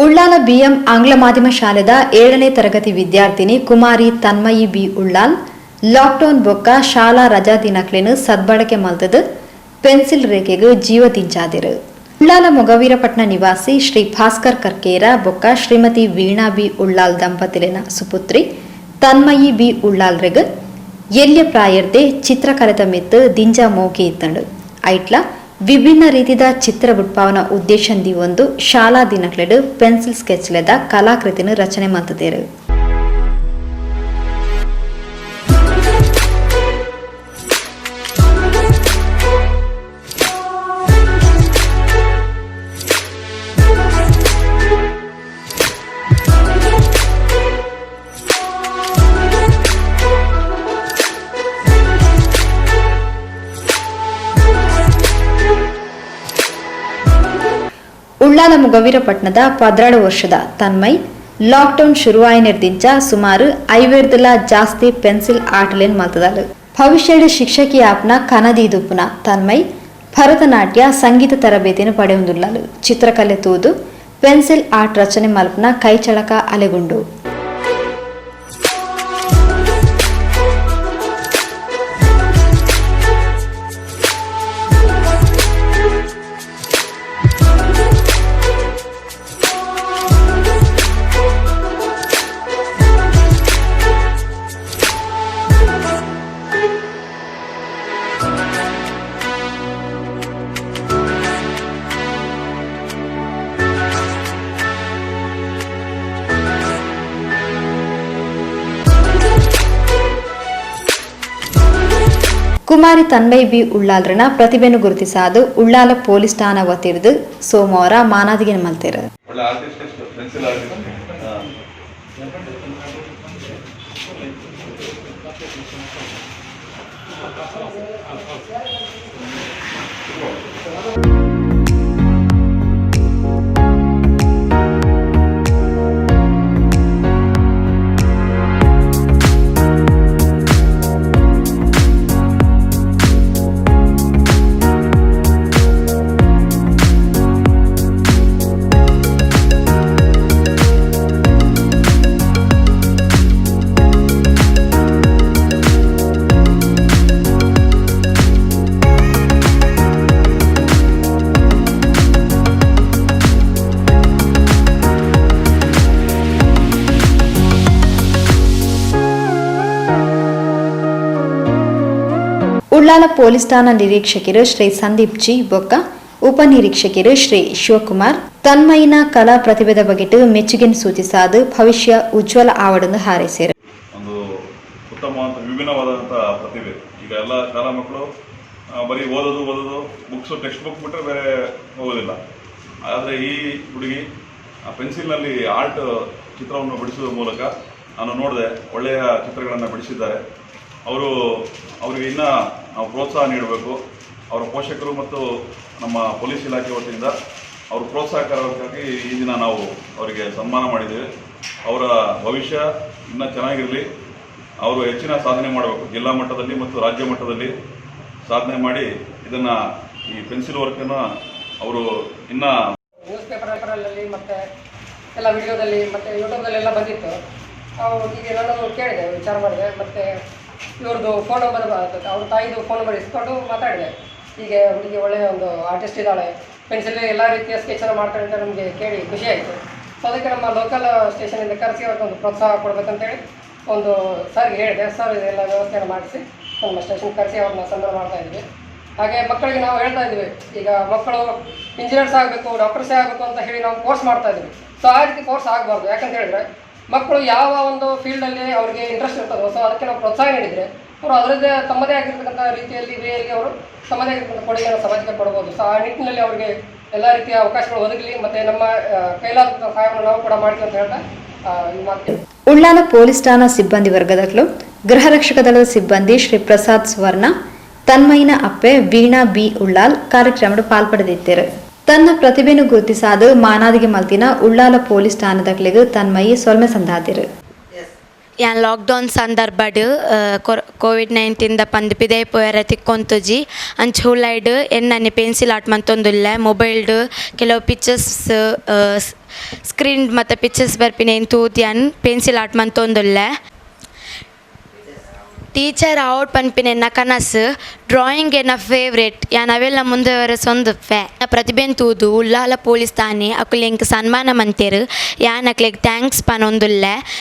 Ullal BM ಆಂಗ್ಲ ಮಾಧ್ಯಮ ಶಾಲೆದ 7ನೇ ತರಗತಿ ವಿದ್ಯಾರ್ಥಿನಿ ಕುಮಾರಿ ತನ್ಮಯಿ ಬಿ ಉಳ್ಳಾಲ್ ಲಾಕ್ಡೌನ್ ಬೊಕ್ಕ ಶಾಲಾ ರಜಾ ದಿನಕ್ಲೆನು ಸದ್ಬಳಕೆ ಮಲ್ತದ ಪೆನ್ಸಿಲ್ ರೇಖೆಗೆ ಜೀವ ದಿಂಚಾದಿರು. ಉಳ್ಳಾಲ ಮೊಗವೀರಪಟ್ನ ನಿವಾಸಿ ಶ್ರೀ ಭಾಸ್ಕರ್ ಕರ್ಕೇರ ಬೊಕ್ಕ ಶ್ರೀಮತಿ ವೀಣಾ ಬಿ ಉಳ್ಳಾಲ್ ದಂಪತಿಲಿನ ಸುಪುತ್ರಿ ತನ್ಮಯಿ ಬಿ ಉಳ್ಳಾಲ್ ರೆಗ್ ಎಲ್ಯ ಪ್ರಾಯರ್ದೆ ಚಿತ್ರಕಲೆದ ಮಿತ್ತು ದಿಂಜ ಮೋಕೆ ಇತ್ತಂಡು ಐಟ್ಲ ವಿಭಿನ್ನ ರೀತಿಯ ಚಿತ್ರ ಬಿಡ್ಪಾವನ ಉದ್ದೇಶಂದಿ ಒಂದು ಶಾಲಾ ದಿನಕ್ಲೆಡು ಪೆನ್ಸಿಲ್ ಸ್ಕೆಚ್ಲೆದ ಕಲಾಕೃತಿನ ರಚನೆ ಮಂತದೇರು. ಉಳ್ಳಾಲ ಮೊಗವೀರಪಟ್ನದ 17 ವರ್ಷದ ತನ್ಮಯ್ ಲಾಕ್ಡೌನ್ ಶುರುವಾಯಿನಿರ್ದಿಂಚ ಸುಮಾರು 50 ಜಾಸ್ತಿ ಪೆನ್ಸಿಲ್ ಆರ್ಟ್ಲೆನ್ ಮಲ್ತದಾಳು. ಭವಿಷ್ಯದ ಶಿಕ್ಷಕಿ ಆಪ್ನ ಕನದೀದುಪ್ಪುನ ತನ್ಮಯ್ ಭರತನಾಟ್ಯ ಸಂಗೀತ ತರಬೇತಿಯನ್ನು ಪಡೆಯುವುದಿಲ್ಲಲು ಚಿತ್ರಕಲೆ ತೂದು ಪೆನ್ಸಿಲ್ ಆರ್ಟ್ ರಚನೆ ಮಲ್ಪನ ಕೈಚಳಕ ಅಲೆಗುಂಡು. ಕುಮಾರಿ ತನ್ಮಯ್ ಬಿ ಉಳ್ಳಾಲ್ರನ ಪ್ರತಿಭೆಯನ್ನು ಗುರುತಿಸಾದು ಉಳ್ಳಾಲ ಪೊಲೀಸ್ ಠಾಣಾ ವತಿರ್ದು ಸೋಮವಾರ ಮಾನಾದಿಗೆ ಮಲ್ತೇರು. ಉಳ್ಳಾಲ ಪೊಲೀಸ್ ಠಾಣಾ ನಿರೀಕ್ಷಕರು ಶ್ರೀ ಸಂದೀಪ್ ಜಿ ಬೊಕ್ಕ ಉಪನಿರೀಕ್ಷಕರು ಶ್ರೀ ಶಿವಕುಮಾರ್ ತನ್ಮಯಿನ ಕಲಾ ಪ್ರತಿಭೆದ ಬಗೆಟ್ಟು ಮೆಚ್ಚುಗೆಯನ್ನು ಸೂಚಿಸಾದು ಭವಿಷ್ಯ ಉಜ್ವಲ ಆವಡನ್ನು ಹಾರೈಸಿದರು. ಒಂದು ಉತ್ತಮವಾದ ವಿಭಿನ್ನವಾದಂತಹ ಪ್ರತಿಭೆ. ಈಗ ಎಲ್ಲ ಶಾಲಾ ಮಕ್ಕಳು ಬರೀ ಓದೋದು ಬುಕ್ಸ್ ಟೆಕ್ಸ್ಟ್ ಬುಕ್ ಬಿಟ್ಟರೆ ಬೇರೆ ಓದೋದಿಲ್ಲ. ಆದರೆ ಈ ಹುಡುಗಿ ಪೆನ್ಸಿಲ್ನಲ್ಲಿ ಆರ್ಟ್ ಚಿತ್ರವನ್ನು ಬಿಡಿಸುವ ಮೂಲಕ ನಾನು ನೋಡಿದೆ, ಒಳ್ಳೆಯ ಚಿತ್ರಗಳನ್ನು ಬಿಡಿಸಿದ್ದಾರೆ. ಅವರಿಗೆ ಇನ್ನೂ ನಾವು ಪ್ರೋತ್ಸಾಹ ನೀಡಬೇಕು. ಅವರ ಪೋಷಕರು ಮತ್ತು ನಮ್ಮ ಪೊಲೀಸ್ ಇಲಾಖೆ ವತಿಯಿಂದ ಅವರು ಪ್ರೋತ್ಸಾಹಕರಾಗಿ ಈ ದಿನ ನಾವು ಅವರಿಗೆ ಸನ್ಮಾನ ಮಾಡಿದ್ದೇವೆ. ಅವರ ಭವಿಷ್ಯ ಇನ್ನೂ ಚೆನ್ನಾಗಿರಲಿ. ಅವರು ಹೆಚ್ಚಿನ ಸಾಧನೆ ಮಾಡಬೇಕು. ಜಿಲ್ಲಾ ಮಟ್ಟದಲ್ಲಿ ಮತ್ತು ರಾಜ್ಯ ಮಟ್ಟದಲ್ಲಿ ಸಾಧನೆ ಮಾಡಿ ಇದನ್ನು ಈ ಪೆನ್ಸಿಲ್ ವರ್ಕನ್ನು ಅವರು ಇನ್ನೂ ನ್ಯೂಸ್ ಪೇಪರಲ್ಲಿ ಮತ್ತು ಎಲ್ಲ ವಿಡಿಯೋದಲ್ಲಿ ಮತ್ತು ಯೂಟ್ಯೂಬ್ದಲ್ಲೆಲ್ಲ ಬಂದಿತ್ತು. ಈಗ ನಾನು ಕೇಳಿದೆ, ವಿಚಾರ ಮಾಡಿದೆ, ಮತ್ತು ಇವ್ರದ್ದು ಫೋನ್ ನಂಬರ್ ಅವ್ರ ತಾಯಿದು ಫೋನ್ ನಂಬರ್ ಇಸ್ಕೊಂಡು ಮಾತಾಡಿದೆ. ಹೀಗೆ ಹುಡುಗಿ ಒಳ್ಳೆಯ ಒಂದು ಆರ್ಟಿಸ್ಟ್ ಇದ್ದಾಳೆ, ಪೆನ್ಸಿಲ್ ಎಲ್ಲ ರೀತಿಯ ಸ್ಕೆಚನ್ನು ಮಾಡ್ತಾಳೆ ಅಂತ ನಮಗೆ ಕೇಳಿ ಖುಷಿ ಆಯಿತು. ಸೊ ಅದಕ್ಕೆ ನಮ್ಮ ಲೋಕಲ್ ಸ್ಟೇಷನಿಂದ ಕರೆಸಿ ಅವ್ರಿಗೆ ಒಂದು ಪ್ರೋತ್ಸಾಹ ಕೊಡಬೇಕಂತೇಳಿ ಒಂದು ಸರ್ಗೆ ಹೇಳಿದೆ. ಸರ್ ಇದೆಲ್ಲ ವ್ಯವಸ್ಥೆಯನ್ನು ಮಾಡಿಸಿ ನಮ್ಮ ಸ್ಟೇಷನ್ ಕರೆಸಿ ಅವ್ರನ್ನ ಸಂಬಳ ಮಾಡ್ತಾಯಿದ್ವಿ. ಹಾಗೆ ಮಕ್ಕಳಿಗೆ ನಾವು ಹೇಳ್ತಾ ಇದ್ವಿ, ಈಗ ಮಕ್ಕಳು ಇಂಜಿನಿಯರ್ಸ್ ಆಗಬೇಕು, ಡಾಕ್ಟರ್ಸೇ ಆಗಬೇಕು ಅಂತ ಹೇಳಿ ನಾವು ಕೋರ್ಸ್ ಮಾಡ್ತಾಯಿದ್ವಿ. ಸೊ ಆ ರೀತಿ ಕೋರ್ಸ್ ಆಗಬಾರ್ದು. ಯಾಕಂತ ಹೇಳಿದ್ರೆ ಮಕ್ಕಳು ಯಾವ ಒಂದು ಫೀಲ್ಡಲ್ಲಿ ಅವ್ರಿಗೆ ಇಂಟ್ರೆಸ್ಟ್ ಇರ್ತದೋ, ಸೊ ಅದಕ್ಕೆ ನಾವು ಪ್ರೋತ್ಸಾಹ ನೀಡಿದರೆ ಅವರು ಅದರದ್ದೇ ತಮ್ಮದೇ ಆಗಿರ್ತಕ್ಕಂಥ ರೀತಿಯಲ್ಲಿ ವೇಯಲ್ಲಿ ಅವರು ತಮ್ಮದೇ ಆಗಿರ್ತಕ್ಕಂಥ ಕೊಡುಗೆಯನ್ನು ಸಮಾಜಕ್ಕೆ ಕೊಡ್ಬೋದು. ಸೊ ಆ ನಿಟ್ಟಿನಲ್ಲಿ ಅವರಿಗೆ ಎಲ್ಲ ರೀತಿಯ ಅವಕಾಶಗಳು ಒದಗಲಿ, ಮತ್ತು ನಮ್ಮ ಕೈಲಾದಂಥ ಸಹಾಯವನ್ನು ನಾವು ಕೂಡ ಮಾಡ್ತೀವಿ ಅಂತ ಹೇಳ್ತಾ ಈ ಮಾತು. ಉಳ್ಳಾಲ ಪೊಲೀಸ್ ಠಾಣಾ ಸಿಬ್ಬಂದಿ ವರ್ಗದಲ್ಲೂ ಗೃಹ ರಕ್ಷಕ ದಳದ ಸಿಬ್ಬಂದಿ ಶ್ರೀ ಪ್ರಸಾದ್ ಸ್ವರ್ಣ ತನ್ಮಯಿನ ಅಪ್ಪೆ ವೀಣಾ ಬಿ ಉಳ್ಳಾಲ್ ಕಾರ್ಯಕ್ರಮದ ಪಾಲ್ಪಡೆದಿದ್ದರು. ತನ್ನ ಪ್ರತಿಭೆಯನ್ನು ಗುರುತಿಸಾದು ಮಾನಾದಿಗೆ ಮಲ್ತಿನ ಉಳ್ಳಾಲ ಪೊಲೀಸ್ ಠಾಣೆದಕ್ಲೆಗ್ ತನ್ಮಯಿ ಸೊಲ್ಮೆ ಸಂದಾದಿರು. ಯಾನ್ ಲಾಕ್ಡೌನ್ ಸಂದರ್ಭಡ್ ಕೋವಿಡ್-19 ಪಂದ್ಪಿದೆ ಪೋಯರ ತಿಕ್ಕೊಂತುಜಿ ಅಂಚ ಹುಲೈಡ್ ಎನ್ನನೆ ಪೆನ್ಸಿಲ್ ಆರ್ಟ್ ಮಂತೊಂದುಲ್ಲೆ ಮೊಬೈಲ್ಡ್ ಕೆಲವು ಪಿಕ್ಚರ್ಸ್ ಸ್ಕ್ರೀನ್ ಮತ್ತು ಪಿಕ್ಚರ್ಸ್ ಬರ್ಪಿನ ಏನು ತೂತಿಯನ್ ಪೆನ್ಸಿಲ್ ಆರ್ಟ್ ಮಂತೊಂದುಲ್ಲೆ. ಟೀಚರ್ ಔಟ್ ಪನ್ಪಿನ ಎನ್ನ ಕನಸು ಡ್ರಾಯಿಂಗ್ ಎನ್ನ ಫೇವ್ರೇಟ್ ಯಾನ್ ಅವೆಲ್ಲ ಮುಂದೆ ಸೊಂದುಪ್ಪೆ. ಪ್ರತಿಭೆನ್ ತೂದು ಉಲ್ಲಾಲ ಪೊಲೀಸ್ ತಾನೆ ಅಕುಲ್ ಎಂಕ್ ಸನ್ಮಾನ ಮಂತೆರು ಯಾನ್ ಅಕ್ಲೆಗ್ ಥ್ಯಾಂಕ್ಸ್ ಪನೊಂದುಲ್ಲೆ.